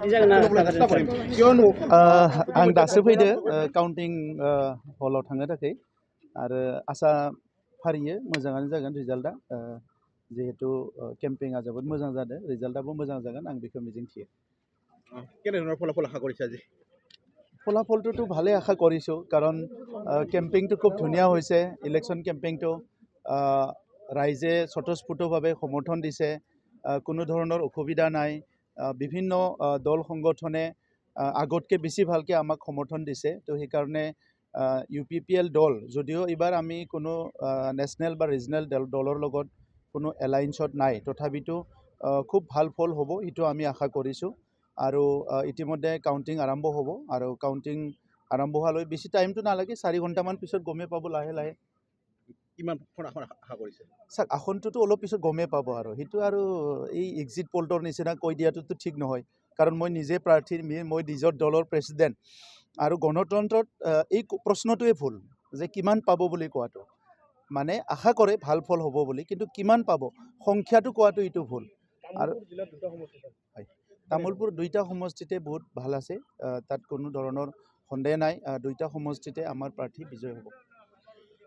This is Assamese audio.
आं दासो फैदो काउन्टिं हलाव थांनो थाखाय आरो आसा फारियो मोजाङानो जागोन रिजाल्टआ जिहेतु केम्पिंआ जोबोद मोजां जादों रिजाल्टआबो मोजां जागोन आं बेखौ मिजिंथियो কেনেধৰণৰ ফলাফল আশা কৰিছে আজি ফলাফলটোতো ভালে আশা কৰিছোঁ কাৰণ কেম্পিংটো খুব ধুনীয়া হৈছে ইলেকশ্যন কেম্পিংটো ৰাইজে স্বতঃস্ফূৰ্তভাৱে সমৰ্থন দিছে কোনো ধৰণৰ অসুবিধা নাই বিভিন্ন দল সংগঠনে আগতকৈ বেছি ভালকৈ আমাক সমৰ্থন দিছে তো সেইকাৰণে UPPL দল যদিও এইবাৰ আমি কোনো নেশ্যনেল বা ৰিজনেল দলৰ লগত কোনো এলায়েন্সত নাই তথাপিতো খুব ভাল ফল হ'ব এইটো আমি আশা কৰিছোঁ আৰু ইতিমধ্যে কাউণ্টিং আৰম্ভ হ'ব আৰু কাউণ্টিং আৰম্ভ হোৱালৈ বেছি টাইমটো নালাগে 4 ঘণ্টামান পিছত গমেই পাব লাহে লাহে কিমানখন আসন আশা কৰিছে চাওক আসনটোতো অলপ পিছত গমেই পাব আৰু সেইটো আৰু এই এক্সিট পলটোৰ নিচিনা কৈ দিয়াটোতো ঠিক নহয় কাৰণ মই নিজে প্ৰাৰ্থী মই নিজৰ দলৰ প্ৰেছিডেণ্ট আৰু গণতন্ত্ৰত এই প্ৰশ্নটোৱে ভুল যে কিমান পাব বুলি কোৱাটো মানে আশা কৰে ভাল ফল হ'ব বুলি কিন্তু কিমান পাব সংখ্যাটো কোৱাটো এইটো ভুল আৰু তামোলপুৰ দুইটা সমষ্টিতে বহুত ভাল আছে তাত কোনো ধৰণৰ সন্দেহ নাই দুইটা সমষ্টিতে আমাৰ প্ৰাৰ্থী বিজয় হ'ব